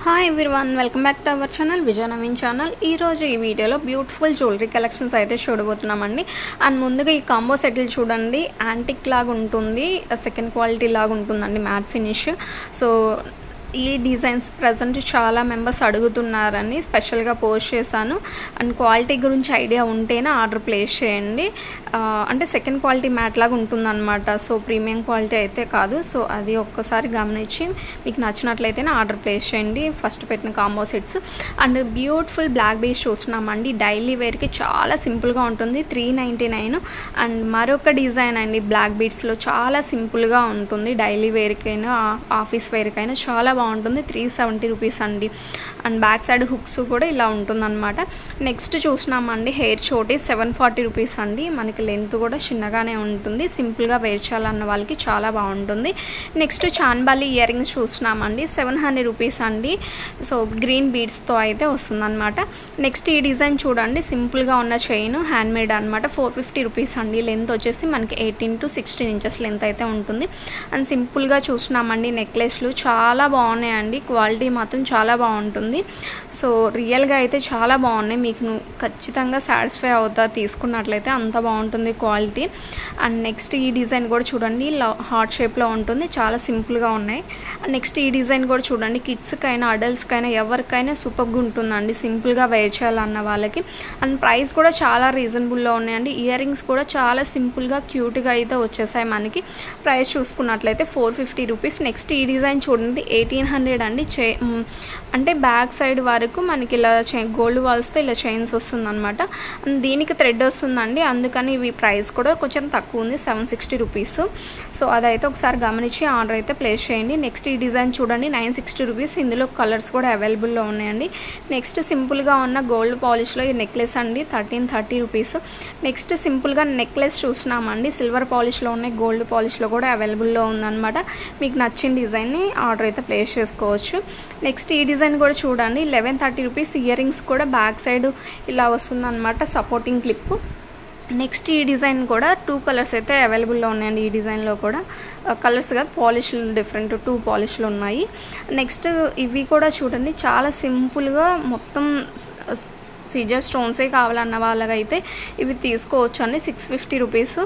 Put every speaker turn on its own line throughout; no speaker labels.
Hi everyone, welcome back to our channel Vijaya Naveen channel. ఈరోజు ఈ వీడియోలో బ్యూటిఫుల్ జ్యువెలరీ కలెక్షన్స్ అయితే చూడబోతున్నామండి. అండ్ ముందుగా ఈ కాంబో సెటిల్ చూడండి, యాంటిక్ లాగా ఉంటుంది, సెకండ్ క్వాలిటీ లాగా ఉంటుందండి, మ్యాట్ ఫినిష్. సో ఈ డిజైన్స్ ప్రజెంట్ చాలా మెంబర్స్ అడుగుతున్నారని స్పెషల్గా పోస్ట్ చేశాను. అండ్ క్వాలిటీ గురించి ఐడియా ఉంటేనే ఆర్డర్ ప్లేస్ చేయండి. అంటే సెకండ్ క్వాలిటీ మ్యాట్ లాగా ఉంటుందన్నమాట, సో ప్రీమియం క్వాలిటీ అయితే కాదు. సో అది ఒక్కసారి గమనించి మీకు నచ్చినట్లయితేనే ఆర్డర్ ప్లేస్ చేయండి ఫస్ట్ పెట్టిన combo sets. And beautiful black base చూస్తున్నామండి, డైలీ వేర్కి చాలా సింపుల్గా ఉంటుంది, 399. అండ్ మరొక డిజైన్ అండి, బ్లాక్ బీడ్స్లో చాలా సింపుల్గా ఉంటుంది, డైలీ వేర్కైనా ఆఫీస్ వేర్కైనా చాలా బాగుంటుంది, 370 రూపీస్ అండి. అండ్ బ్యాక్ సైడ్ హుక్స్ కూడా ఇలా ఉంటుందన్నమాట. నెక్స్ట్ చూసినామండి హెయిర్ చోటీ, 740 రూపీస్ అండి. మనకి లెంత్ కూడా చిన్నగానే ఉంటుంది, సింపుల్గా వేర్ చేయాలన్న వాళ్ళకి చాలా బాగుంటుంది. నెక్స్ట్ చాన్బాలి ఇయర్ రింగ్స్ చూసినామండి, 700 రూపీస్ అండి. సో గ్రీన్ బీడ్స్తో అయితే వస్తుందన్నమాట. నెక్స్ట్ ఈ డిజైన్ చూడండి, సింపుల్గా ఉన్న చైన్, హ్యాండ్ మేడ్ అనమాట, 450 రూపీస్ అండి. లెంత్ వచ్చేసి మనకి 18 to 16 ఇంచెస్ లెంత్ అయితే ఉంటుంది. అండ్ సింపుల్గా చూసినామండి నెక్లెస్లు చాలా బాగున్నాయండి, క్వాలిటీ మాత్రం చాలా బాగుంటుంది. సో రియల్గా అయితే చాలా బాగున్నాయి, మీకు ఖచ్చితంగా సాటిస్ఫై అవుతారు తీసుకున్నట్లయితే, అంత బాగుంటుంది క్వాలిటీ. అండ్ నెక్స్ట్ ఈ డిజైన్ కూడా చూడండి, హార్ట్ షేప్లో ఉంటుంది, చాలా సింపుల్గా ఉన్నాయి. నెక్స్ట్ ఈ డిజైన్ కూడా చూడండి, కిడ్స్కైనా అడల్ట్స్కైనా ఎవరికైనా సూపర్గా ఉంటుందండి, సింపుల్గా వేర్ చేయాలన్న వాళ్ళకి. అండ్ ప్రైస్ కూడా చాలా రీజనబుల్లో ఉన్నాయండి. ఇయర్ రింగ్స్ కూడా చాలా సింపుల్గా క్యూట్గా అయితే వచ్చేసాయి మనకి. ప్రైస్ చూసుకున్నట్లయితే 450 రూపీస్. నెక్స్ట్ ఈ డిజైన్ చూడండి, 1800 అండి. అంటే బ్యాక్ సైడ్ వరకు మనకి ఇలా గోల్డ్ వాల్స్తో ఇలా చైన్స్ వస్తుందన్నమాట. దీనికి థ్రెడ్ వస్తుందండి, అందుకని ఇవి ప్రైస్ కూడా కొంచెం తక్కువ ఉంది, 760 రూపీస్. సో అదైతే ఒకసారి గమనించి ఆర్డర్ అయితే ప్లేస్ చేయండి. నెక్స్ట్ ఈ డిజైన్ చూడండి, 960 రూపీస్. ఇందులో కలర్స్ కూడా అవైలబుల్లో ఉన్నాయండి. నెక్స్ట్ సింపుల్గా ఉన్న గోల్డ్ పాలిష్లో ఈ నెక్లెస్ అండి, 1330 రూపీస్. నెక్స్ట్ సింపుల్గా నెక్లెస్ చూసినామండి, సిల్వర్ పాలిష్లో ఉన్నాయి, గోల్డ్ పాలిష్లో కూడా అవైలబుల్లో ఉందన్నమాట. మీకు నచ్చిన డిజైన్ని ఆర్డర్ అయితే ప్లేస్ చేసుకోవచ్చు. నెక్స్ట్ ఈ డిజైన్ కూడా చూడండి, 1130 రూపీస్. ఇయర్ రింగ్స్ కూడా బ్యాక్ సైడ్ ఇలా వస్తుందన్నమాట, సపోర్టింగ్ క్లిప్. నెక్స్ట్ ఈ డిజైన్ కూడా 2 కలర్స్ అయితే అవైలబుల్లో ఉన్నాయండి. ఈ డిజైన్లో కూడా కలర్స్ కాదు, పాలిష్లు డిఫరెంట్ 2 పాలిష్లు ఉన్నాయి. నెక్స్ట్ ఇవి కూడా చూడండి, చాలా సింపుల్గా మొత్తం సీజర్ స్టోన్సే కావాలన్న వాళ్ళకైతే ఇవి తీసుకోవచ్చు అండి, 650 రూపీస్.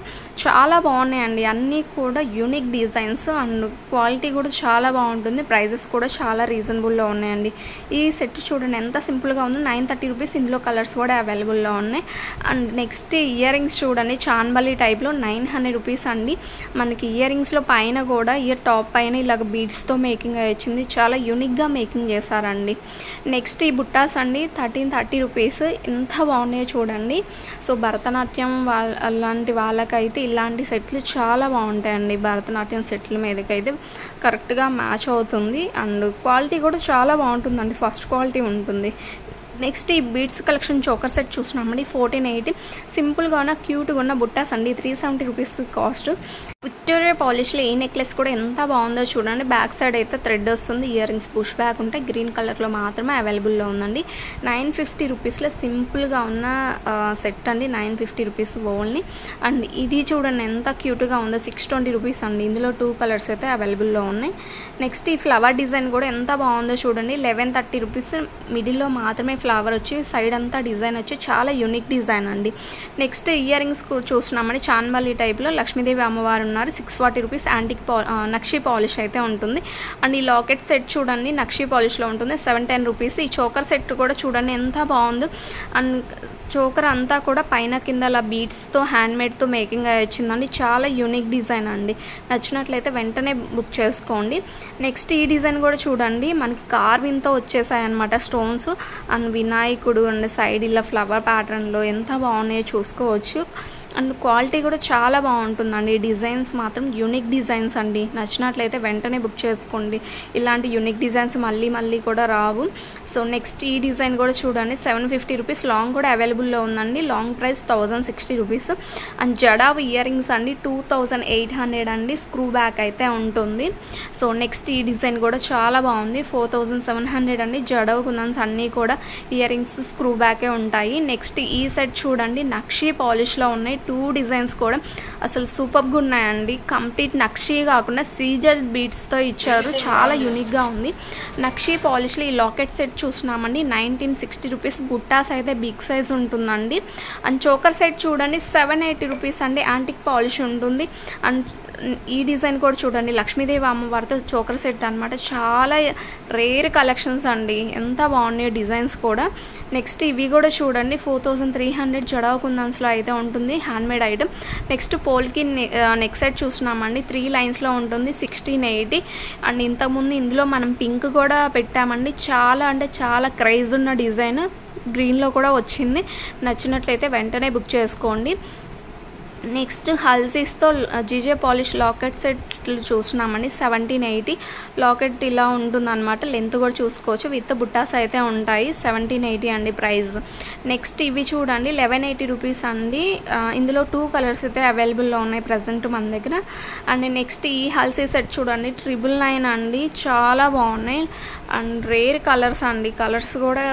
చాలా బాగున్నాయండి, అన్నీ కూడా యూనిక్ డిజైన్స్ అండ్ క్వాలిటీ కూడా చాలా బాగుంటుంది. ప్రైజెస్ కూడా చాలా రీజనబుల్లో ఉన్నాయండి. ఈ సెట్ చూడండి ఎంత సింపుల్గా ఉందో, 930 రూపీస్. ఇందులో కలర్స్ కూడా అవైలబుల్లో ఉన్నాయి. అండ్ నెక్స్ట్ ఇయర్ రింగ్స్ చూడండి, చాన్బలి టైప్లో 900 రూపీస్ అండి. మనకి ఇయర్ రింగ్స్లో పైన కూడా ఇయర్ టాప్ పైన ఇలాగ బీడ్స్తో మేకింగ్ వచ్చింది, చాలా యూనిక్గా మేకింగ్ చేశారండి. నెక్స్ట్ ఈ బుట్టాస్ అండి, 1330 రూపీస్. ఎంత బాగున్నాయో చూడండి. సో భరతనాట్యం అలాంటి వాళ్ళకైతే ఇలాంటి సెట్లు చాలా బాగుంటాయండి, భరతనాట్యం సెట్ల మీదకైతే కరెక్ట్గా మ్యాచ్ అవుతుంది. అండ్ క్వాలిటీ కూడా చాలా బాగుంటుందండి, ఫస్ట్ క్వాలిటీ ఉంటుంది. నెక్స్ట్ ఈ బీడ్స్ కలెక్షన్ చోకర్ సెట్ చూసినామండి, 1480. సింపుల్గా ఉన్న క్యూట్గా ఉన్న బుట్టాస్ అండి, 370 రూపీస్ కాస్ట్. విక్టోరియా పాలిష్లో ఈ నెక్లెస్ కూడా ఎంత బాగుందో చూడండి. బ్యాక్ సైడ్ అయితే థ్రెడ్ వస్తుంది, ఇయర్ రింగ్స్ పుష్ బ్యాక్ ఉంటాయి, గ్రీన్ కలర్లో మాత్రమే అవైలబుల్లో ఉందండి. 950 రూపీస్లో సింపుల్గా ఉన్న సెట్ అండి, 950 రూపీస్ ఓన్లీ. అండ్ ఇది చూడండి ఎంత క్యూట్గా ఉందో, 620 రూపీస్ అండి. ఇందులో 2 కలర్స్ అయితే అవైలబుల్లో ఉన్నాయి. నెక్స్ట్ ఈ ఫ్లవర్ డిజైన్ కూడా ఎంత బాగుందో చూడండి, 1130 రూపీస్. మిడిల్లో మాత్రమే ఫ్లవర్ వచ్చి సైడ్ అంతా డిజైన్ వచ్చి చాలా యూనిక్ డిజైన్ అండి. నెక్స్ట్ ఇయర్ రింగ్స్ చూస్తున్నామండి, చాన్బలి టైప్లో లక్ష్మీదేవి అమ్మవారు ఉన్నారు, 640 రూపీస్. యాంటిక్ నక్షీ పాలిష్ అయితే ఉంటుంది. అండ్ ఈ లాకెట్ సెట్ చూడండి, నక్షీ పాలిష్లో ఉంటుంది, 710 రూపీస్. ఈ చోకర్ సెట్ కూడా చూడండి ఎంత బాగుందో. అండ్ చోకర్ అంతా కూడా పైన కింద అలా బీడ్స్తో హ్యాండ్మేడ్తో మేకింగ్ వచ్చిందండి, చాలా యూనిక్ డిజైన్ అండి. నచ్చినట్లయితే వెంటనే బుక్ చేసుకోండి. నెక్స్ట్ ఈ డిజైన్ కూడా చూడండి, మనకి కార్వింగ్తో వచ్చేసాయి అనమాట స్టోన్స్. అండ్ వినాయకుడు అండ్ సైడ్ ఇలా ఫ్లవర్ ప్యాటర్న్లో ఎంత బాగున్నాయో చూసుకోవచ్చు. అండ్ క్వాలిటీ కూడా చాలా బాగుంటుందండి. డిజైన్స్ మాత్రం యూనిక్ డిజైన్స్ అండి, నచ్చినట్లయితే వెంటనే బుక్ చేసుకోండి. ఇలాంటి యూనిక్ డిజైన్స్ మళ్ళీ మళ్ళీ కూడా రావు. సో నెక్స్ట్ ఈ డిజైన్ కూడా చూడండి 750 రూపీస్. లాంగ్ కూడా అవైలబుల్లో ఉందండి. Long price 1060 rupees. And jadau year rings అండి 2800 అండి. స్క్రూ బ్యాక్ అయితే ఉంటుంది. సో నెక్స్ట్ ఈ డిజైన్ కూడా చాలా బాగుంది. 4700 అండి. జడావ్ కుందన్స్ అన్నీ కూడా ఇయర్ రింగ్స్ స్క్రూ బ్యాకే ఉంటాయి. నెక్స్ట్ ఈ సెట్ చూడండి నక్షీ పాలిష్లో ఉన్నాయి. 2 డిజైన్స్ కూడా అసలు సూపర్గా ఉన్నాయండి. కంప్లీట్ నక్షీ కాకుండా సీజర్ బీడ్స్తో ఇచ్చారు. చాలా యూనిక్గా ఉంది. నక్షీ పాలిష్లో ఈ లాకెట్ సెట్ చూస్తున్నామండి 1960 రూపీస్. బుట్టాస్ అయితే బిగ్ సైజ్ ఉంటుందండి. అండ్ చోకర్ సెట్ చూడండి 780 రూపీస్ అండి. యాంటిక్ పాలిష్ ఉంటుంది. అండ్ ఈ డిజైన్ కూడా చూడండి లక్ష్మీదేవి అమ్మవారితో చోకర్ సెట్ అనమాట. చాలా రేర్ కలెక్షన్స్ అండి. ఎంత బాగున్నాయి డిజైన్స్ కూడా. నెక్స్ట్ ఇవి కూడా చూడండి 4300 జడావ్ కుందన్స్లో అయితే ఉంటుంది. Handmade item. Next polki neck set చూస్తున్నామండి 3 లైన్స్లో ఉంటుంది 1680. అండ్ ఇంతకుముందు ఇందులో మనం పింక్ కూడా పెట్టామండి. చాలా అంటే చాలా క్రేజ్ ఉన్న డిజైన్. గ్రీన్లో కూడా వచ్చింది. నచ్చినట్లయితే వెంటనే బుక్ చేసుకోండి. నెక్స్ట్ హల్సీస్తో జీజే పాలిష్ లాకెట్ సెట్లు చూస్తున్నామండి 1780. లాకెట్ ఇలా ఉంటుందన్నమాట. లెంత్ కూడా చూసుకోవచ్చు. విత్ బుట్టాస్ అయితే ఉంటాయి. 1780 అండి ప్రైస్. నెక్స్ట్ ఇవి చూడండి 1180 రూపీస్ అండి. ఇందులో 2 కలర్స్ అయితే అవైలబుల్లో ఉన్నాయి ప్రజెంట్ మన దగ్గర. అండ్ నెక్స్ట్ ఈ హల్సీ సెట్ చూడండి 999 అండి. చాలా బాగున్నాయి. అండ్ రేర్ కలర్స్ అండి. కలర్స్ కూడా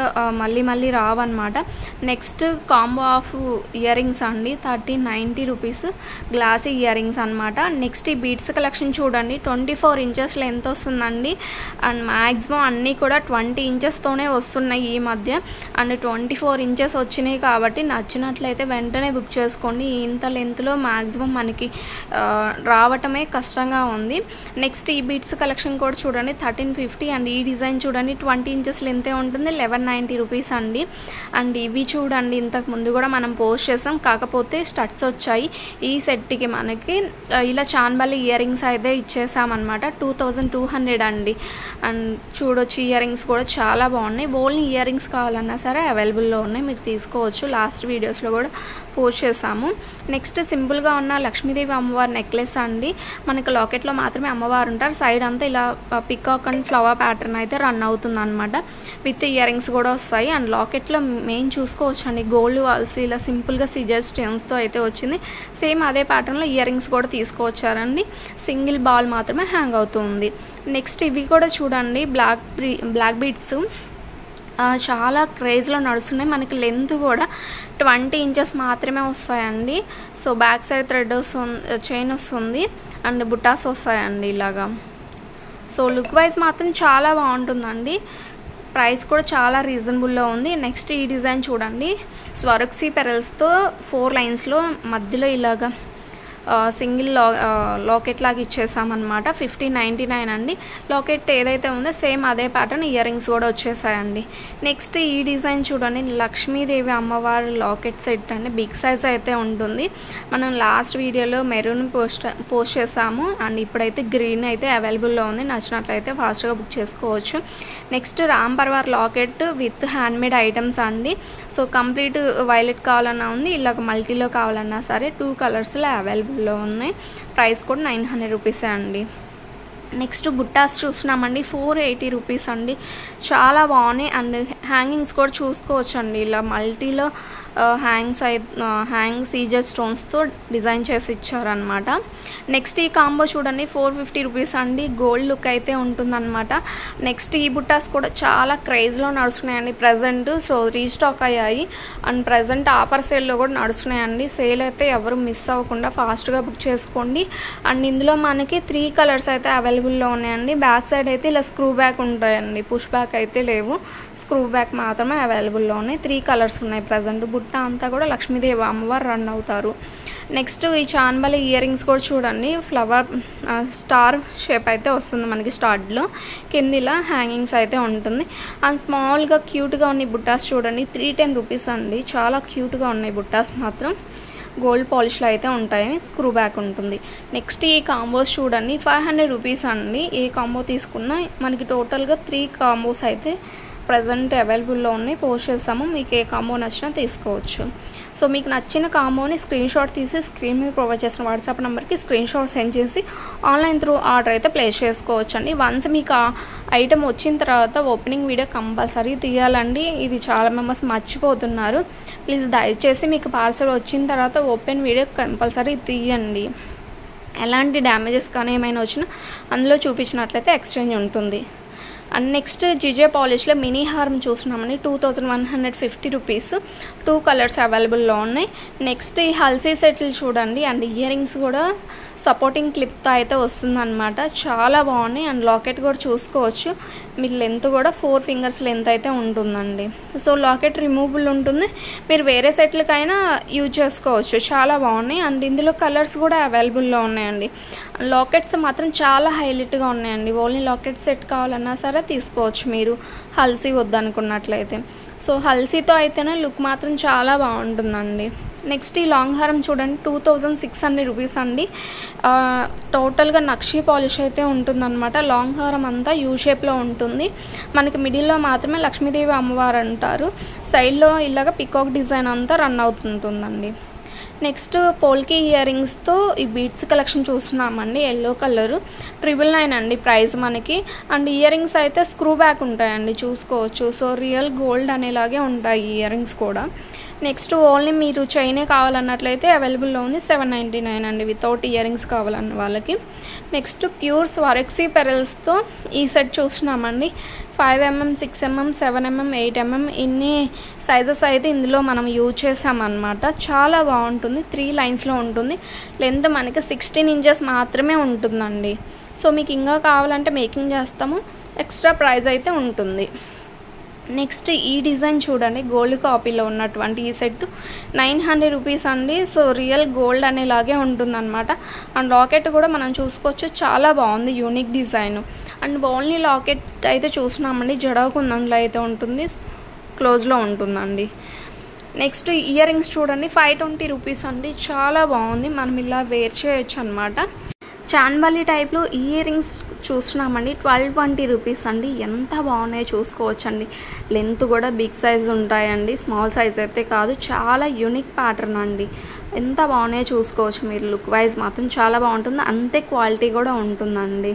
మళ్ళీ మళ్ళీ రావన్నమాట. Next combo of ear rings అండి 1390 రూపీస్. గ్లాసీ ఇయర్ రింగ్స్ అనమాట. నెక్స్ట్ ఈ బీడ్స్ కలెక్షన్ చూడండి 24 ఇంచెస్ లెంత్ వస్తుందండి. అండ్ మ్యాక్సిమం అన్నీ కూడా 20 ఇంచెస్తోనే వస్తున్నాయి ఈ మధ్య. అండ్ 24 ఇంచెస్ వచ్చినాయి కాబట్టి నచ్చినట్లయితే వెంటనే బుక్ చేసుకోండి. ఇంత లెంత్లో మ్యాక్సిమం మనకి రావటమే కష్టంగా ఉంది. నెక్స్ట్ ఈ బీడ్స్ కలెక్షన్ కూడా చూడండి 1350. అండ్ ఈ డిజైన్ చూడండి 20 ఇంచెస్ లెంతే ఉంటుంది 1190 రూపీస్ అండి. అండ్ ఇవి చూడండి ఇంతకు ముందు కూడా మనం పోస్ట్ చేసాం. కాకపోతే స్టడ్స్ వచ్చాయి. ఈ సెట్కి మనకి ఇలా చాన్బల్లి ఇయర్ రింగ్స్ అయితే ఇచ్చేసామన్నమాట. 2200 అండి. అండ్ చూడొచ్చు ఇయర్ రింగ్స్ కూడా చాలా బాగున్నాయి. ఓన్లీ ఇయర్ రింగ్స్ కావాలన్నా సరే అవైలబుల్లో ఉన్నాయి. మీరు తీసుకోవచ్చు. లాస్ట్ వీడియోస్లో కూడా పోస్ట్ చేసాము. నెక్స్ట్ సింపుల్గా ఉన్న లక్ష్మీదేవి అమ్మవారి నెక్లెస్ అండి. మనకి లాకెట్లో మాత్రమే అమ్మవారు ఉంటారు. సైడ్ అంతా ఇలా పికాక్ అండ్ ఫ్లవర్ ప్యాటర్న్ అయితే రన్ అవుతుంది అనమాట. విత్ ఇయర్ రింగ్స్ కూడా వస్తాయి. అండ్ లాకెట్లో మెయిన్ చూసుకోవచ్చు అండి గోల్డ్ వాల్స్ ఇలా సింపుల్గా సిజర్ స్టోన్స్తో అయితే వచ్చింది. సేమ్ అదే ప్యాటర్న్లో ఇయర్ రింగ్స్ కూడా తీసుకువచ్చారండి. సింగిల్ బాల్ మాత్రమే హ్యాంగ్ అవుతుంది. నెక్స్ట్ ఇవి కూడా చూడండి బ్లాక్ బీడ్స్ చాలా క్రేజ్లో నడుస్తున్నాయి. మనకి లెంత్ కూడా 20 ఇంచెస్ మాత్రమే వస్తాయండి. సో బ్యాక్ సైడ్ థ్రెడ్ వస్తుంది, చైన్ వస్తుంది. అండ్ బుట్టాస్ వస్తాయండి ఇలాగా. సో లుక్ వైజ్ మాత్రం చాలా బాగుంటుందండి. ప్రైస్ కూడా చాలా రీజనబుల్లో ఉంది. నెక్స్ట్ ఈ డిజైన్ చూడండి స్వరక్సీ పెరల్స్తో 4 లైన్స్లో మధ్యలో ఇలాగా సింగిల్ లాకెట్ లాగా ఇచ్చేసామన్నమాట. 1599 అండి. లాకెట్ ఏదైతే ఉందో సేమ్ అదే ప్యాటర్న్ ఇయర్ రింగ్స్ కూడా వచ్చేసాయండి. నెక్స్ట్ ఈ డిజైన్ చూడండి లక్ష్మీదేవి అమ్మవారి లాకెట్ సెట్ అండి. బిగ్ సైజ్ అయితే ఉంటుంది. మనం లాస్ట్ వీడియోలో మెరూన్ పోస్ట్ చేసాము. అండ్ ఇప్పుడైతే గ్రీన్ అయితే అవైలబుల్లో ఉంది. నచ్చినట్లయితే ఫాస్ట్గా బుక్ చేసుకోవచ్చు. Next Ram Parivar locket with handmade items అండి. సో కంప్లీట్ వైలెట్ కావాలన్నా ఉంది, ఇలాగ మల్టీలో కావాలన్నా సరే 2 కలర్స్లో అవైలబుల్లో ఉన్నాయి. ప్రైస్ కూడా 900 రూపీసే అండి. నెక్స్ట్ బుట్టాస్ చూస్తున్నామండి 480 రూపీస్ అండి. చాలా బాగున్నాయి. అండ్ హ్యాంగింగ్స్ కూడా చూసుకోవచ్చు అండి. ఇలా మల్టీలో హ్యాంగ్ సీజర్ స్టోన్స్తో డిజైన్ చేసి ఇచ్చారనమాట. నెక్స్ట్ ఈ కాంబో చూడండి 450 రూపీస్ అండి. గోల్డ్ లుక్ అయితే ఉంటుందన్నమాట. నెక్స్ట్ ఈ బుట్టాస్ కూడా చాలా క్రేజ్లో నడుస్తున్నాయండి ప్రజెంట్. సో రీస్టాక్ అయ్యాయి. అండ్ ప్రజెంట్ ఆఫర్ సేల్లో కూడా నడుస్తున్నాయండి. సేల్ అయితే ఎవరు మిస్ అవ్వకుండా ఫాస్ట్గా బుక్ చేసుకోండి. అండ్ ఇందులో మనకి 3 కలర్స్ అయితే అవైలబుల్లో ఉన్నాయండి. బ్యాక్ సైడ్ అయితే ఇలా స్క్రూ బ్యాక్ ఉంటాయండి. పుష్ బ్యాక్ అయితే లేవు. స్క్రూ బ్యాక్ మాత్రమే అవైలబుల్లో ఉన్నాయి. 3 కలర్స్ ఉన్నాయి ప్రజెంట్. బుట్ట అంతా కూడా లక్ష్మీదేవి అమ్మవారు రన్ అవుతారు. నెక్స్ట్ ఈ చాన్బలి ఇయర్ రింగ్స్ కూడా చూడండి ఫ్లవర్ స్టార్ షేప్ అయితే వస్తుంది మనకి స్టార్ట్లో. కింద ఇలా హ్యాంగింగ్స్ అయితే ఉంటుంది. అండ్ స్మాల్గా క్యూట్గా ఉన్నాయి బుట్టాస్ చూడండి 310 రూపీస్ అండి. చాలా క్యూట్గా ఉన్నాయి బుట్టాస్ మాత్రం. గోల్డ్ పాలిష్లో అయితే ఉంటాయి. స్క్రూ బ్యాక్ ఉంటుంది. నెక్స్ట్ ఈ కాంబోస్ చూడండి 500 రూపీస్ అండి. ఏ కాంబో తీసుకున్నా మనకి టోటల్గా 3 కాంబోస్ అయితే ప్రజెంట్ అవైలబుల్లో ఉన్నాయి. పోస్ట్ చేస్తాము. మీకు ఏ కాంబో నచ్చినా తీసుకోవచ్చు. సో మీకు నచ్చిన కాంబోని స్క్రీన్ షాట్ తీసి స్క్రీన్ మీద ప్రొవైడ్ చేసిన వాట్సాప్ నెంబర్కి స్క్రీన్ షాట్ సెండ్ చేసి ఆన్లైన్ త్రూ ఆర్డర్ అయితే ప్లేస్ చేసుకోవచ్చండి. వన్స్ మీకు ఆ ఐటెం వచ్చిన తర్వాత ఓపెనింగ్ వీడియో కంపల్సరీ తీయాలండి. ఇది చాలా మెంబర్స్ మర్చిపోతున్నారు. ప్లీజ్ దయచేసి మీకు పార్సల్ వచ్చిన తర్వాత ఓపెన్ వీడియో కంపల్సరీ తీయండి. ఎలాంటి డ్యామేజెస్ కానీ ఏమైనా వచ్చినా అందులో చూపించినట్లయితే ఎక్స్చేంజ్ ఉంటుంది. అండ్ నెక్స్ట్ జిజే పాలిష్లో మినీ హారం చూస్తున్నామని 2150 రూపీస్. 2 కలర్స్ అవైలబుల్లో ఉన్నాయి. నెక్స్ట్ ఈ హల్సీ సెట్లు చూడండి. అండ్ ఇయర్ రింగ్స్ కూడా సపోర్టింగ్ క్లిప్తో అయితే వస్తుందన్నమాట. చాలా బాగున్నాయి. అండ్ లాకెట్ కూడా చూసుకోవచ్చు. మీకు లెంత్ కూడా 4 ఫింగర్స్ లెంత్ అయితే ఉంటుందండి. సో లాకెట్ రిమూవబుల్ ఉంటుంది. మీరు వేరే సెట్లకైనా యూజ్ చేసుకోవచ్చు. చాలా బాగున్నాయి. అండ్ ఇందులో కలర్స్ కూడా అవైలబుల్లో ఉన్నాయండి. లాకెట్స్ మాత్రం చాలా హైలైట్గా ఉన్నాయండి. ఓన్లీ లాకెట్ సెట్ కావాలన్నా సరే తీసుకోవచ్చు మీరు, హల్సీ వద్దనుకున్నట్లయితే. సో హల్సీతో అయితేనే లుక్ మాత్రం చాలా బాగుంటుందండి. నెక్స్ట్ ఈ లాంగ్ హారం చూడండి. 2600 రూపీస్ అండి. టోటల్గా నక్షీ పాలిష్ అయితే ఉంటుందన్నమాట. లాంగ్ హారం అంతా యూ షేప్లో ఉంటుంది. మనకి మిడిల్లో మాత్రమే లక్ష్మీదేవి అమ్మవారు అంటారు. సైడ్లో ఇలాగ పికాక్ డిజైన్ అంతా రన్ అవుతుంటుందండి. నెక్స్ట్ పోల్కి ఇయర్ రింగ్స్తో ఈ బీట్స్ కలెక్షన్ చూస్తున్నామండి. ఎల్లో కలరు 999 అండి ప్రైస్ మనకి. అండ్ ఇయర్ రింగ్స్ అయితే స్క్రూ బ్యాక్ ఉంటాయండి, చూసుకోవచ్చు. సో రియల్ గోల్డ్ అనేలాగే ఉంటాయి ఇయర్ రింగ్స్ కూడా. నెక్స్ట్ ఓన్లీ మీరు చైనే కావాలన్నట్లయితే అవైలబుల్లో ఉంది 799 అండి వితౌట్ ఇయర్ రింగ్స్ కావాలన్న వాళ్ళకి. నెక్స్ట్ ప్యూర్ స్వరక్సీ పెరల్స్తో ఈ సెట్ చూస్తున్నామండి. 5mm, 6mm, 7mm, 8mm ఇన్ని సైజెస్ అయితే ఇందులో మనం యూజ్ చేసామన్నమాట. చాలా బాగుంటుంది. 3 లైన్స్లో ఉంటుంది. లెంత్ మనకి 16 ఇంచెస్ మాత్రమే ఉంటుందండి. సో మీకు ఇంకా కావాలంటే మేకింగ్ చేస్తాము, ఎక్స్ట్రా ప్రైస్ అయితే ఉంటుంది. నెక్స్ట్ ఈ డిజైన్ చూడండి. గోల్డ్ కాపీలో ఉన్నటువంటి ఈ సెట్ 900 రూపీస్ అండి. సో రియల్ గోల్డ్ అనేలాగే ఉంటుందన్నమాట. అండ్ లాకెట్ కూడా మనం చూసుకోవచ్చు. చాలా బాగుంది, unique design. And only locket అయితే చూసినామండి. జడకుందంలో అయితే ఉంటుంది, క్లోజ్లో ఉంటుందండి. నెక్స్ట్ ఇయర్ రింగ్స్ చూడండి. 520 రూపీస్ అండి. చాలా బాగుంది. మనం ఇలా వేర్ చేయొచ్చు అనమాట. చాన్బాలి టైప్లో ఇయర్ రింగ్స్ చూస్తున్నామండి. 1220 రూపీస్ అండి. ఎంత బాగున్నాయో చూసుకోవచ్చండి. లెంత్ కూడా బిగ్ సైజ్ ఉంటాయండి, స్మాల్ సైజ్ అయితే కాదు. చాలా యూనిక్ ప్యాటర్న్ అండి. ఎంత బాగున్నాయో చూసుకోవచ్చు మీరు. లుక్ వైజ్ మాత్రం చాలా బాగుంటుంది. అంతే క్వాలిటీ కూడా ఉంటుందండి.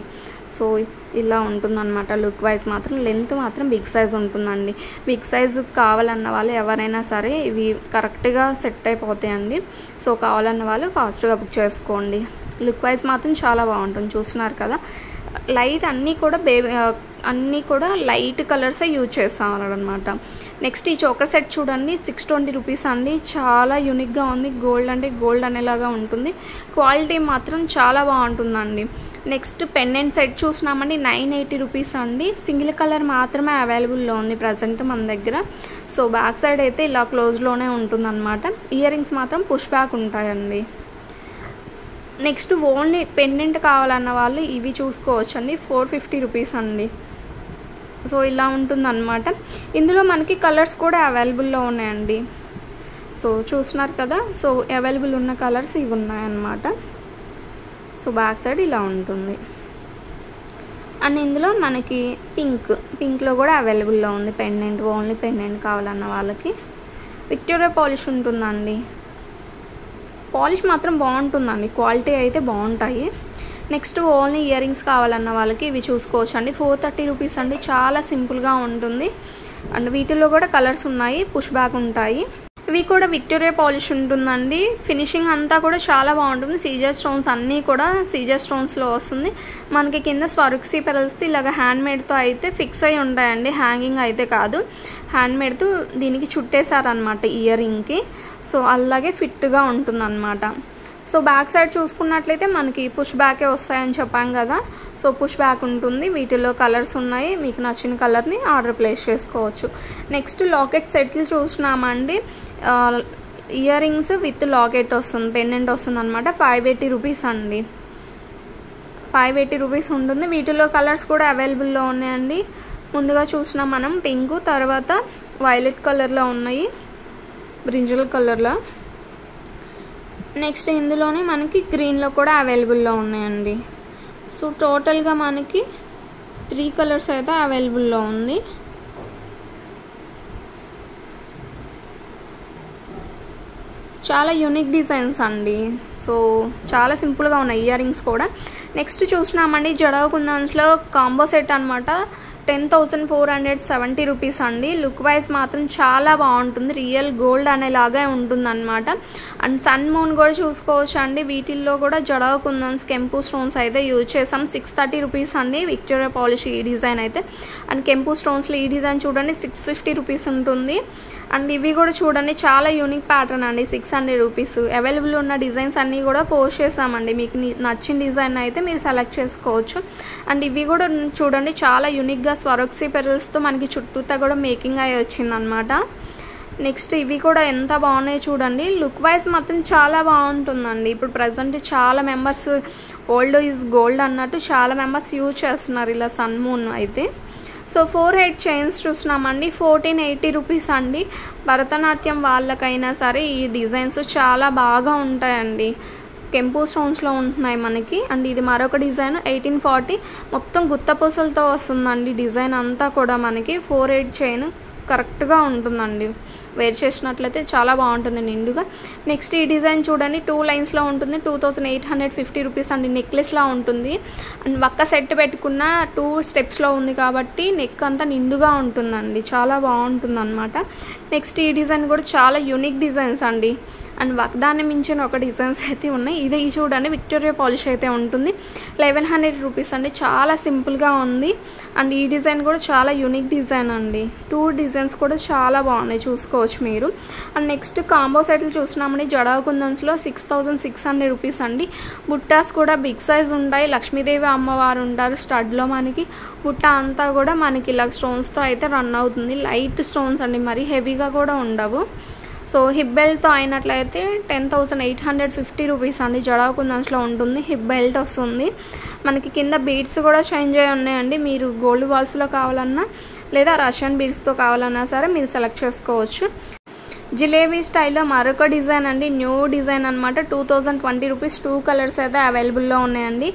సో ఇలా ఉంటుందన్నమాట. లుక్ వైజ్ మాత్రం లెంత్ మాత్రం బిగ్ సైజ్ ఉంటుందండి. బిగ్ సైజ్ కావాలన్న వాళ్ళు ఎవరైనా సరే ఇవి కరెక్ట్గా సెట్ అయిపోతాయండి. సో కావాలన్న వాళ్ళు ఫాస్ట్గా బుక్ చేసుకోండి. లుక్ వైజ్ మాత్రం చాలా బాగుంటుంది. చూస్తున్నారు కదా, లైట్ అన్నీ కూడా లైట్ కలర్సే యూజ్ చేస్తామన్నమాట. నెక్స్ట్ ఈ చోకర్ సెట్ చూడండి. 620 రూపీస్ అండి. చాలా యూనిక్గా ఉంది. గోల్డ్ అంటే గోల్డ్ అనేలాగా ఉంటుంది. క్వాలిటీ మాత్రం చాలా బాగుంటుందండి. నెక్స్ట్ పెండెంట్ సెట్ చూసినామండి. 980 రూపీస్ అండి. సింగిల్ కలర్ మాత్రమే అవైలబుల్లో ఉంది ప్రజెంట్ మన దగ్గర. సో బ్యాక్ సైడ్ అయితే ఇలా క్లోజ్లోనే ఉంటుందన్నమాట. ఇయర్ రింగ్స్ మాత్రం పుష్ బ్యాక్ ఉంటాయండి. నెక్స్ట్ ఓన్లీ పెండెంట్ కావాలన్న వాళ్ళు ఇవి చూసుకోవచ్చండి. 450 రూపీస్ అండి. సో ఇలా ఉంటుందన్నమాట. ఇందులో మనకి కలర్స్ కూడా అవైలబుల్లో ఉన్నాయండి. సో చూస్తున్నారు కదా. సో అవైలబుల్ ఉన్న కలర్స్ ఇవి ఉన్నాయన్నమాట. సో బ్యాక్ సైడ్ ఇలా ఉంటుంది. అండ్ ఇందులో మనకి పింక్లో కూడా అవైలబుల్లో ఉంది పెండెంట్. ఓన్లీ పెండెంట్ కావాలన్న వాళ్ళకి విక్టోరియా పాలిష్ ఉంటుందండి. పాలిష్ మాత్రం బాగుంటుందండి. క్వాలిటీ అయితే బాగుంటాయి. నెక్స్ట్ ఓన్లీ ఇయర్ రింగ్స్ కావాలన్న వాళ్ళకి ఇవి చూసుకోవచ్చు అండి. 430 రూపీస్ అండి. చాలా సింపుల్గా ఉంటుంది. అండ్ వీటిల్లో కూడా కలర్స్ ఉన్నాయి, పుష్ బ్యాక్ ఉంటాయి. ఇవి కూడా విక్టోరియా పాలిష్ ఉంటుందండి. ఫినిషింగ్ అంతా కూడా చాలా బాగుంటుంది. సీజర్ స్టోన్స్ అన్నీ కూడా సీజర్ స్టోన్స్లో వస్తుంది. మనకి కింద స్వరక్సీ పెరల్స్తో ఇలాగ హ్యాండ్మేడ్తో అయితే ఫిక్స్ అయి ఉంటాయండి. హ్యాంగింగ్ అయితే కాదు, హ్యాండ్మేడ్తో దీనికి చుట్టేశారనమాట ఇయర్ రింగ్కి. సో అలాగే ఫిట్గా ఉంటుందన్నమాట. సో బ్యాక్ సైడ్ చూసుకున్నట్లయితే మనకి పుష్ బ్యాకే వస్తాయని చెప్పాం కదా. సో పుష్ బ్యాక్ ఉంటుంది. వీటిలో కలర్స్ ఉన్నాయి. మీకు నచ్చిన కలర్ని ఆర్డర్ ప్లేస్ చేసుకోవచ్చు. నెక్స్ట్ లాకెట్ సెట్లు చూసినామండి. ఇయర్ రింగ్స్ విత్ లాకెట్ వస్తుంది, పెండెంట్ వస్తుంది అనమాట. 580 రూపీస్ అండి. 580 రూపీస్ ఉంటుంది. వీటిలో కలర్స్ కూడా అవైలబుల్లో ఉన్నాయండి. ముందుగా చూసినా మనం పింక్, తర్వాత వైలెట్ కలర్లో ఉన్నాయి, బ్రింజల్ కలర్లో. నెక్స్ట్ ఇందులోనే మనకి గ్రీన్లో కూడా అవైలబుల్లో ఉన్నాయండి. సో టోటల్గా మనకి 3 కలర్స్ అయితే అవైలబుల్లో ఉంది. చాలా యూనిక్ డిజైన్స్ అండి. సో చాలా సింపుల్గా ఉన్నాయి ఇయర్ రింగ్స్ కూడా. నెక్స్ట్ చూసినామండి జడవ కుందన్స్లో కాంబో సెట్ అనమాట. 10,470 రూపీస్ అండి. లుక్ వైజ్ మాత్రం చాలా బాగుంటుంది, రియల్ గోల్డ్ అనేలాగే ఉంటుంది అనమాట. అండ్ సన్ మూన్ కూడా చూసుకోవచ్చు అండి. వీటిల్లో కూడా జడవ కుందన్స్ కెంపు స్టోన్స్ అయితే యూజ్ చేసాం. 630 రూపీస్ అండి విక్టోరియా పాలిష్ ఈ డిజైన్ అయితే. అండ్ కెంపు స్టోన్స్లో ఈ డిజైన్ చూడండి 650 రూపీస్ ఉంటుంది. అండ్ ఇవి కూడా చూడండి చాలా యూనిక్ ప్యాటర్న్ అండి, 600 రూపీస్. అవైలబుల్ ఉన్న డిజైన్స్ అన్నీ కూడా పోస్ట్ చేసామండి, మీకు నచ్చిన డిజైన్ అయితే మీరు సెలెక్ట్ చేసుకోవచ్చు. అండ్ ఇవి కూడా చూడండి చాలా యూనిక్గా స్వరోక్సీ పెరల్స్తో మనకి చుట్టూతా కూడా మేకింగ్ అయ్యి వచ్చిందనమాట. నెక్స్ట్ ఇవి కూడా ఎంత బాగున్నాయో చూడండి. లుక్ వైజ్ మాత్రం చాలా బాగుంటుందండి. ఇప్పుడు ప్రజెంట్ చాలా మెంబర్స్ ఓల్డ్ ఈజ్ గోల్డ్ అన్నట్టు చాలా మెంబర్స్ యూజ్ చేస్తున్నారు ఇలా సన్ మూన్ అయితే. సో 4 హెడ్ చైన్స్ చూస్తున్నామండి, 1480 రూపీస్ అండి. భరతనాట్యం వాళ్ళకైనా సరే ఈ డిజైన్స్ చాలా బాగా ఉంటాయండి. కెంపు స్టోన్స్లో ఉంటున్నాయి మనకి. అండ్ ఇది మరొక డిజైన్ 1840 మొత్తం గుత్తపూసలతో వస్తుందండి. డిజైన్ అంతా కూడా మనకి 4 హెడ్ చైన్ కరెక్ట్గా ఉంటుందండి. వేర్ చేసినట్లయితే చాలా బాగుంటుంది నిండుగా. నెక్స్ట్ ఈ డిజైన్ చూడండి 2 లైన్స్లో ఉంటుంది, 2850 రూపీస్ అండి. నెక్లెస్లా ఉంటుంది. అండ్ ఒక్క సెట్ పెట్టుకున్న 2 స్టెప్స్లో ఉంది కాబట్టి నెక్ అంతా నిండుగా ఉంటుందండి, చాలా బాగుంటుంది అనమాట. నెక్స్ట్ ఈ డిజైన్ కూడా చాలా యూనిక్ డిజైన్స్ అండి. అండ్ దాన్ని మించిన ఒక డిజైన్స్ అయితే ఉన్నాయి. ఇది చూడండి విక్టోరియా పాలిష్ అయితే ఉంటుంది, 1100 రూపీస్ అండి. చాలా సింపుల్గా ఉంది. అండ్ ఈ డిజైన్ కూడా చాలా యూనిక్ డిజైన్ అండి. 2 డిజైన్స్ కూడా చాలా బాగున్నాయి, చూసుకోవచ్చు మీరు. అండ్ నెక్స్ట్ కాంబో సెట్లు చూస్తున్నామండి జడవ కుందన్స్లో 6600 రూపీస్ అండి. బుట్టాస్ కూడా బిగ్ సైజ్ ఉంటాయి, లక్ష్మీదేవి అమ్మవారు ఉంటారు స్టడ్లో మనకి. బుట్ట అంతా కూడా మనకి ఇలా స్టోన్స్తో అయితే రన్ అవుతుంది. లైట్ స్టోన్స్ అండి, మరీ హెవీగా కూడా ఉండవు. సో హిప్ బెల్ట్తో అయినట్లయితే 10,850 రూపీస్ అండి. జడవ కుందన్స్లో ఉంటుంది, హిప్ బెల్ట్ వస్తుంది మనకి. కింద బీడ్స్ కూడా చేంజ్ అయ్యి ఉన్నాయండి. మీరు గోల్డ్ బాల్స్లో కావాలన్నా లేదా రష్యన్ బీడ్స్తో కావాలన్నా సరే మీరు సెలెక్ట్ చేసుకోవచ్చు. జిలేబీ స్టైల్లో మరొక డిజైన్ అండి, న్యూ డిజైన్ అనమాట. 2020 రూపీస్ 2 కలర్స్ అయితే అవైలబుల్లో ఉన్నాయండి.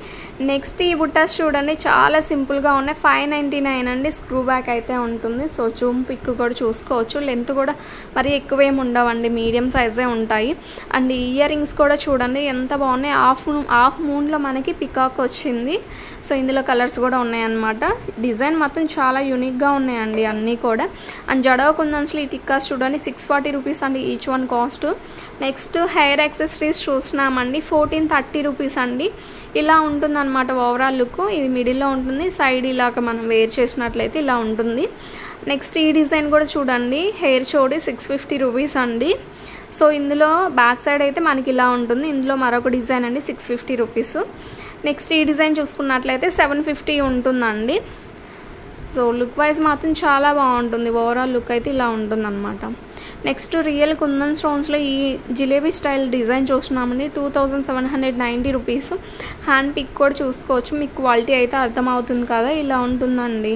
నెక్స్ట్ ఈ బుట్టాస్ చూడండి చాలా సింపుల్గా ఉన్నాయి, 599 అండి. స్క్రూ బ్యాక్ అయితే ఉంటుంది. సో జూమ్ పిక్ కూడా చూసుకోవచ్చు. లెంత్ కూడా మరి ఎక్కువేమి ఉండవండి, మీడియం సైజే ఉంటాయి. అండ్ ఇయర్ రింగ్స్ కూడా చూడండి ఎంత బాగున్నాయి. హాఫ్ మూన్లో మనకి పికాక్ వచ్చింది. సో ఇందులో కలర్స్ కూడా ఉన్నాయన్నమాట. డిజైన్ మాత్రం చాలా యూనిక్గా ఉన్నాయండి అన్నీ కూడా. అండ్ జడవ కుందన్స్లో ఈ టిక్కాస్ చూడండి 640 రూపీస్ అండి each one cost. Next hair accessories చూస్తున్నామండి 1430 రూపీస్ అండి. ఇలా ఉంటుందన్నమాట ఓవరాల్ లుక్. ఇది మిడిల్లో ఉంటుంది, సైడ్ ఇలాగ మనం వేర్ చేసినట్లయితే ఇలా ఉంటుంది. నెక్స్ట్ ఈ డిజైన్ కూడా చూడండి, హెయిర్ చోడి 650 రూపీస్ అండి. సో ఇందులో బ్యాక్ సైడ్ అయితే మనకి ఇలా ఉంటుంది. ఇందులో మరొక డిజైన్ అండి 650 రూపీస్. నెక్స్ట్ ఈ డిజైన్ చూసుకున్నట్లయితే 750 ఉంటుందండి. సో లుక్ వైజ్ మాత్రం చాలా బాగుంటుంది, ఓవరాల్ లుక్ అయితే ఇలా ఉంటుందన్నమాట. నెక్స్ట్ రియల్ కుందన్ స్టోన్స్లో ఈ జిలేబీ స్టైల్ డిజైన్ చూస్తున్నామండి, 2790 రూపీస్. హ్యాండ్ పిక్ కూడా చూసుకోవచ్చు, మీకు క్వాలిటీ అయితే అర్థమవుతుంది కదా, ఇలా ఉంటుందండి.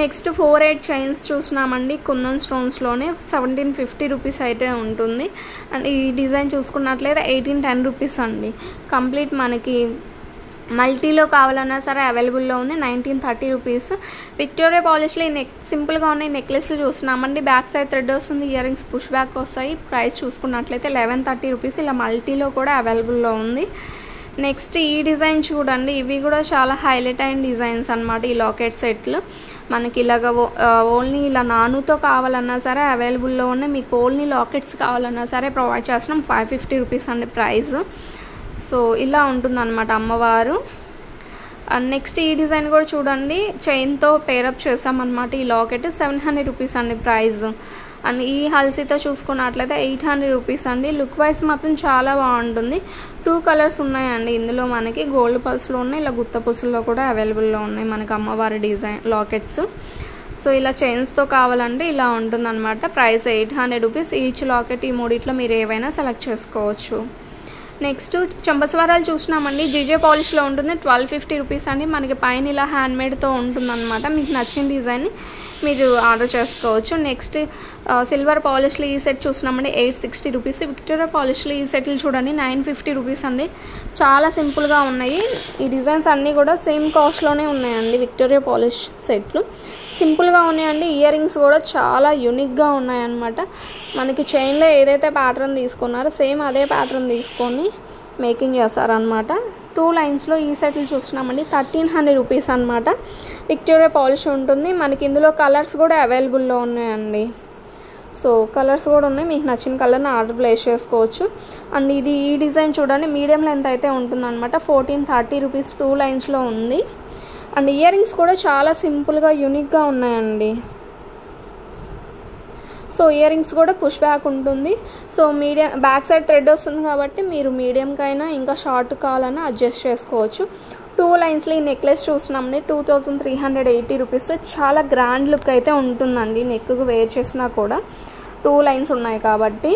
నెక్స్ట్ 4 హెడ్ చైన్స్ చూస్తున్నామండి కుందన్ స్టోన్స్లోనే 1750 రూపీస్ అయితే ఉంటుంది. అండ్ ఈ డిజైన్ చూసుకున్నట్లయితే 1810 రూపీస్ అండి. కంప్లీట్ మనకి మల్టీలో కావాలన్నా సరే అవైలబుల్లో ఉంది, 1930 రూపీస్. విక్టోరియా పాలిష్లో ఈ సింపుల్గా ఉన్నాయి నెక్లెస్లు చూస్తున్నామండి. బ్యాక్ సైడ్ థ్రెడ్ వస్తుంది, ఇయర్ రింగ్స్ పుష్ బ్యాక్ వస్తాయి. ప్రైస్ చూసుకున్నట్లయితే 1130 రూపీస్. ఇలా మల్టీలో కూడా అవైలబుల్లో ఉంది. నెక్స్ట్ ఈ డిజైన్ చూడండి, ఇవి కూడా చాలా హైలైట్ అయిన డిజైన్స్ అనమాట. ఈ లాకెట్ సెట్లు మనకి ఇలాగ ఓన్లీ ఇలా నానుతో కావాలన్నా సరే అవైలబుల్లో ఉన్నాయి. మీకు ఓన్లీ లాకెట్స్ కావాలన్నా సరే ప్రొవైడ్ చేస్తున్నాం. 550 రూపీస్ అండి ప్రైస్. సో ఇలా ఉంటుందన్నమాట అమ్మవారు. అండ్ నెక్స్ట్ ఈ డిజైన్ కూడా చూడండి, చైన్తో పేరప్ చేసామన్నమాట. ఈ లాకెట్ 700 రూపీస్ అండి ప్రైస్. అండ్ ఈ హల్సీతో చూసుకున్నట్లయితే 800 రూపీస్ అండి. లుక్ వైజ్ మాత్రం చాలా బాగుంటుంది. 2 కలర్స్ ఉన్నాయండి ఇందులో మనకి. గోల్డ్ పల్స్లో ఉన్నాయి, ఇలా గుత్త పుసుల్లో కూడా అవైలబుల్లో ఉన్నాయి మనకి అమ్మవారి డిజైన్ లాకెట్స్. సో ఇలా చైన్స్తో కావాలంటే ఇలా ఉంటుందన్నమాట. Price 800 rupees each locket. ఈ మూడిట్లో మీరు ఏవైనా సెలెక్ట్ చేసుకోవచ్చు. నెక్స్ట్ చంపస్వరాలు చూసినామండి, జీజే పాలిష్లో ఉంటుంది, 1250 రూపీస్ అండి. మనకి పైన ఇలా హ్యాండ్మేడ్తో ఉంటుందన్నమాట. మీకు నచ్చిన డిజైన్ని మీరు ఆర్డర్ చేసుకోవచ్చు. నెక్స్ట్ సిల్వర్ పాలిష్లో ఈ సెట్ చూసినామండి 860 రూపీస్. విక్టోరియా పాలిష్లో ఈ సెట్లు చూడండి 950 రూపీస్ అండి. చాలా సింపుల్గా ఉన్నాయి. ఈ డిజైన్స్ అన్నీ కూడా సేమ్ కాస్ట్లోనే ఉన్నాయండి. విక్టోరియా పాలిష్ సెట్లు సింపుల్గా ఉన్నాయండి. ఇయర్ రింగ్స్ కూడా చాలా యూనిక్గా ఉన్నాయన్నమాట. మనకి చైన్లో ఏదైతే ప్యాటర్న్ తీసుకున్నారో సేమ్ అదే ప్యాటర్న్ తీసుకొని మేకింగ్ చేస్తారనమాట. 2 లైన్స్లో ఈ సెట్లు చూస్తున్నామండి. 1300 రూపీస్ అనమాట. విక్టోరియా పాలిష్ ఉంటుంది. మనకి ఇందులో కలర్స్ కూడా అవైలబుల్లో ఉన్నాయండి. సో కలర్స్ కూడా ఉన్నాయి. మీకు నచ్చిన కలర్ని ఆర్డర్ ప్లేస్ చేసుకోవచ్చు. అండ్ ఇది ఈ డిజైన్ చూడండి, మీడియం లెంత్ అయితే ఉంటుందన్నమాట. 1430 రూపీస్ 2 లైన్స్లో ఉంది. అండ్ ఇయర్ రింగ్స్ కూడా చాలా సింపుల్గా యూనిక్గా ఉన్నాయండి. సో ఇయర్ రింగ్స్ కూడా పుష్ బ్యాక్ ఉంటుంది. So medium back side thread వస్తుంది కాబట్టి మీరు మీడియంకైనా ఇంకా షార్ట్ కావాలన్నా అడ్జస్ట్ చేసుకోవచ్చు. 2 లైన్స్లో ఈ నెక్లెస్ చూస్తున్నామండి. 2380 రూపీస్. చాలా గ్రాండ్ లుక్ అయితే ఉంటుందండి. నెక్కు వేర్ చేసినా కూడా 2 లైన్స్ ఉన్నాయి కాబట్టి.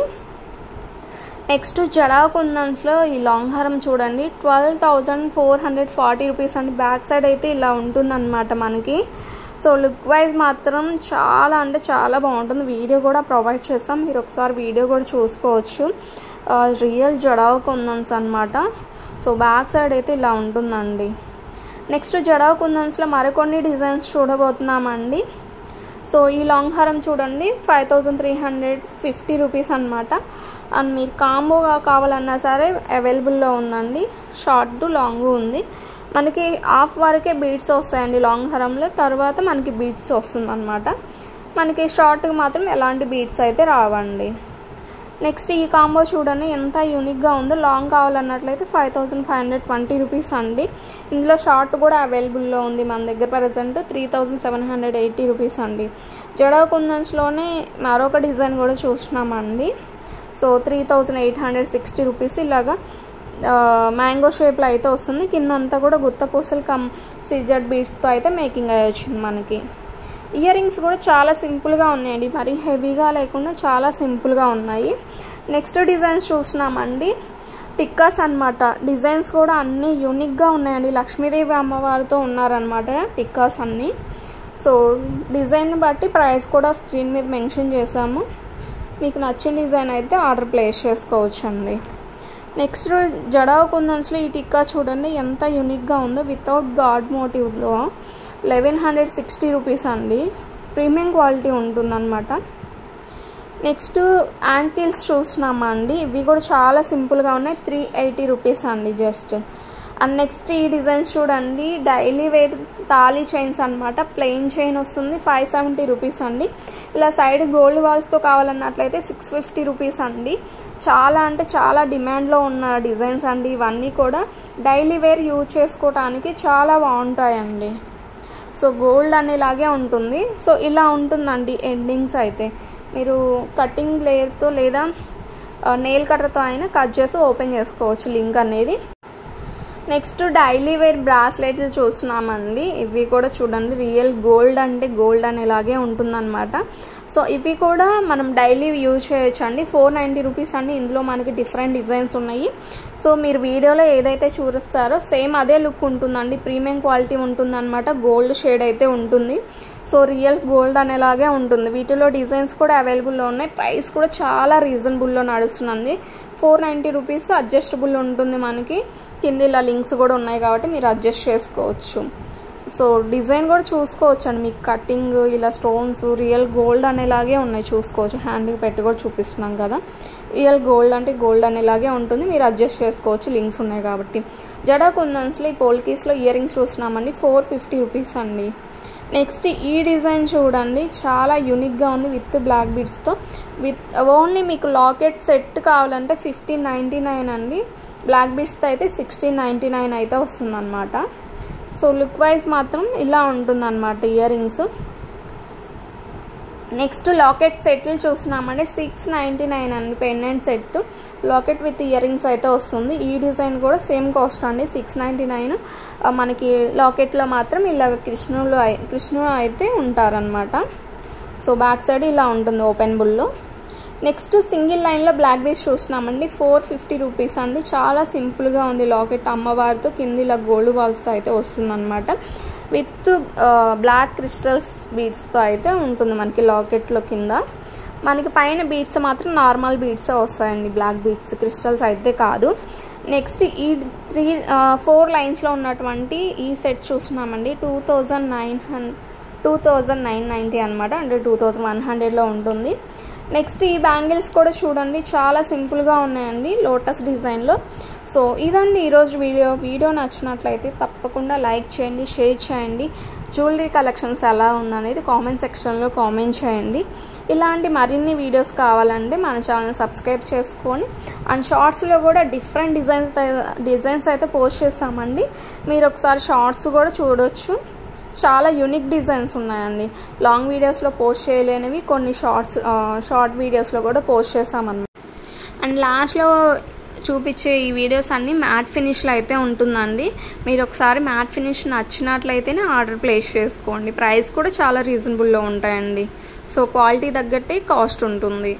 నెక్స్ట్ జడా కుందన్స్లో ఈ లాంగ్ హారం చూడండి. 12,440 రూపీస్ అండి. బ్యాక్ సైడ్ అయితే ఇలా ఉంటుందన్నమాట మనకి. సో లుక్ వైజ్ మాత్రం చాలా అంటే చాలా బాగుంటుంది. వీడియో కూడా ప్రొవైడ్ చేస్తాం, మీరు ఒకసారి వీడియో కూడా చూసుకోవచ్చు. రియల్ జడా కుందన్స్ అనమాట. సో బ్యాక్ సైడ్ అయితే ఇలా ఉంటుందండి. నెక్స్ట్ జడా కుందన్స్లో మరికొన్ని డిజైన్స్ చూడబోతున్నామండి. సో ఈ లాంగ్ హారం చూడండి 5350 రూపీస్ అనమాట. అండ్ మీరు కాంబోగా కావాలన్నా సరే అవైలబుల్లో ఉందండి. షార్ట్ లాంగ్ ఉంది. మనకి హాఫ్ వరకే బీడ్స్ వస్తాయండి లాంగ్ హారంలో. తర్వాత మనకి బీడ్స్ వస్తుంది అనమాట. మనకి షార్ట్కి మాత్రం ఎలాంటి బీడ్స్ అయితే రావండి. నెక్స్ట్ ఈ కాంబో చూడండి ఎంత యూనిక్గా ఉందో. లాంగ్ కావాలన్నట్లయితే 5520 రూపీస్ అండి. ఇందులో షార్ట్ కూడా అవైలబుల్లో ఉంది మన దగ్గర. ప్రజెంట్ 3780 రూపీస్ అండి. జడా కుందన్స్లోనే మరొక డిజైన్ కూడా చూస్తున్నామండి. So 3860 rupees. ఇలాగా మ్యాంగో షేప్లో అయితే వస్తుంది. కింద అంతా కూడా గుత్త పూసలు సిజెడ్ బీడ్స్తో అయితే మేకింగ్ అయ్యి వచ్చింది మనకి. ఇయర్ రింగ్స్ కూడా చాలా సింపుల్గా ఉన్నాయండి. మరీ హెవీగా లేకుండా చాలా సింపుల్గా ఉన్నాయి. నెక్స్ట్ డిజైన్స్ చూస్తున్నామండి. టిక్కాస్ అనమాట. డిజైన్స్ కూడా అన్నీ యూనిక్గా ఉన్నాయండి. లక్ష్మీదేవి అమ్మవారితో ఉన్నారనమాట టిక్కాస్ అన్నీ. సో డిజైన్ బట్టి ప్రైస్ కూడా స్క్రీన్ మీద మెన్షన్ చేసాము. మీకు నచ్చిన డిజైన్ అయితే ఆర్డర్ ప్లేస్ చేసుకోవచ్చండి. నెక్స్ట్ జడా కుందన్స్లో ఈ టిక్కా చూడండి ఎంత యూనిక్గా ఉందో. వితౌట్ గాడ్ మోటివ్లో 1160 రూపీస్ అండి. ప్రీమియం క్వాలిటీ ఉంటుందన్నమాట. నెక్స్ట్ యాంకిల్స్ చూస్తున్నామండి. ఇవి కూడా చాలా సింపుల్గా ఉన్నాయి. 380 రూపీస్ అండి జస్ట్. అండ్ నెక్స్ట్ ఈ డిజైన్స్ చూడండి. డైలీ వేర్ తాళీ చైన్స్ అనమాట. ప్లెయిన్ చైన్ వస్తుంది. 570 రూపీస్ అండి. ఇలా సైడ్ గోల్డ్ వాల్స్తో కావాలన్నట్లయితే 650 రూపీస్ అండి. చాలా అంటే చాలా డిమాండ్లో ఉన్న డిజైన్స్ అండి. ఇవన్నీ కూడా డైలీ వేర్ యూజ్ చేసుకోవటానికి చాలా బాగుంటాయండి. సో గోల్డ్ అనేలాగే ఉంటుంది. సో ఇలా ఉంటుందండి ఎండింగ్స్ అయితే. మీరు కటింగ్ లేయర్తో లేదా నెయిల్ కట్టర్తో అయినా కట్ చేసి ఓపెన్ చేసుకోవచ్చు లింక్ అనేది. నెక్స్ట్ డైలీ వేర్ బ్రాస్లెట్లు చూస్తున్నామండి. ఇవి కూడా చూడండి రియల్ గోల్డ్ అంటే గోల్డ్ అనేలాగే ఉంటుందన్నమాట. సో ఇవి కూడా మనం డైలీ యూజ్ చేయొచ్చు అండి. 490 రూపీస్ అండి. ఇందులో మనకి డిఫరెంట్ డిజైన్స్ ఉన్నాయి. సో మీరు వీడియోలో ఏదైతే చూస్తారో సేమ్ అదే లుక్ ఉంటుందండి. ప్రీమియం క్వాలిటీ ఉంటుందన్నమాట. గోల్డ్ షేడ్ అయితే ఉంటుంది. సో రియల్ గోల్డ్ అనేలాగే ఉంటుంది. వీటిలో డిజైన్స్ కూడా అవైలబుల్లో ఉన్నాయి. ప్రైస్ కూడా చాలా రీజనబుల్లో నడుస్తుంది. 490 రూపీస్ అడ్జస్టబుల్ ఉంటుంది మనకి. కింద ఇలా లింక్స్ కూడా ఉన్నాయి కాబట్టి మీరు అడ్జస్ట్ చేసుకోవచ్చు. సో డిజైన్ కూడా చూసుకోవచ్చు అండి. మీకు కటింగ్ ఇలా స్టోన్స్ రియల్ గోల్డ్ అనేలాగే ఉన్నాయి చూసుకోవచ్చు. హ్యాండ్కి పెట్టి కూడా చూపిస్తున్నాం కదా. రియల్ గోల్డ్ అంటే గోల్డ్ అనేలాగే ఉంటుంది. మీరు అడ్జస్ట్ చేసుకోవచ్చు లింక్స్ ఉన్నాయి కాబట్టి. జడా కుందన్స్లో ఈ పోల్కీస్లో ఇయర్ రింగ్స్ చూస్తున్నామండి. 450 రూపీస్ అండి. నెక్స్ట్ ఈ డిజైన్ చూడండి చాలా యూనిక్గా ఉంది. విత్ బ్లాక్ బీడ్స్తో విత్ ఓన్లీ మీకు లాకెట్ సెట్ కావాలంటే 1599 అండి. బ్లాక్ బీడ్స్తో అయితే 1699 అయితే వస్తుందన్నమాట. సో లుక్ వైజ్ మాత్రం ఇలా ఉంటుందన్నమాట ఇయర్ రింగ్స్. నెక్స్ట్ లాకెట్ సెట్లు చూస్తున్నామండి. 699 అండి pendant set. Locket with ear rings అయితే వస్తుంది. ఈ డిజైన్ కూడా సేమ్ కాస్ట్ అండి 699. మనకి లాకెట్లో మాత్రం ఇలా కృష్ణుడు అయితే ఉంటారనమాట. సో బ్యాక్ సైడ్ ఇలా ఉంటుంది ఓపెన్ బుల్లో. నెక్స్ట్ సింగిల్ లైన్లో బ్లాక్ బీడ్స్ చూస్తున్నామండి. 450 రూపీస్ అండి. చాలా సింపుల్గా ఉంది. లాకెట్ అమ్మవారితో కింద ఇలా గోల్డ్ బాల్స్తో అయితే వస్తుందన్నమాట. విత్ బ్లాక్ క్రిస్టల్స్ బీడ్స్తో అయితే ఉంటుంది మనకి లాకెట్లో కింద. మనకి పైన బీడ్స్ మాత్రం నార్మల్ బీడ్సే వస్తాయండి. బ్లాక్ బీడ్స్ క్రిస్టల్స్ అయితే కాదు. నెక్స్ట్ ఈ 4 లైన్స్లో ఉన్నటువంటి ఈ సెట్ చూస్తున్నామండి. 2990 అనమాట, అంటే 2100లో ఉంటుంది. నెక్స్ట్ ఈ బ్యాంగిల్స్ కూడా చూడండి, చాలా సింపుల్గా ఉన్నాయండి లోటస్ డిజైన్లో. సో ఇదండి ఈరోజు వీడియో నచ్చినట్లయితే తప్పకుండా లైక్ చేయండి, షేర్ చేయండి. జ్యువెలరీ కలెక్షన్స్ ఎలా ఉందనేది కామెంట్ సెక్షన్లో కామెంట్ చేయండి. ఇలాంటి మరిన్ని వీడియోస్ కావాలంటే మన ఛానల్ సబ్స్క్రైబ్ చేసుకొని, అండ్ షార్ట్స్లో కూడా డిఫరెంట్ డిజైన్స్ అయితే పోస్ట్ చేస్తామండి. మీరు ఒకసారి షార్ట్స్ కూడా చూడొచ్చు, చాలా యూనిక్ డిజైన్స్ ఉన్నాయండి. లాంగ్ వీడియోస్లో పోస్ట్ చేయలేనివి కొన్ని షార్ట్ వీడియోస్లో కూడా పోస్ట్ చేసామన్నమాట. అండ్ లాస్ట్లో చూపించే ఈ వీడియోస్ అన్నీ మ్యాట్ ఫినిష్లో అయితే ఉంటుందండి. మీరు ఒకసారి మ్యాట్ ఫినిష్ నచ్చినట్లయితేనే ఆర్డర్ ప్లేస్ చేసుకోండి. ప్రైస్ కూడా చాలా రీజనబుల్లో ఉంటాయండి. సో క్వాలిటీ తగ్గట్టే కాస్ట్ ఉంటుంది.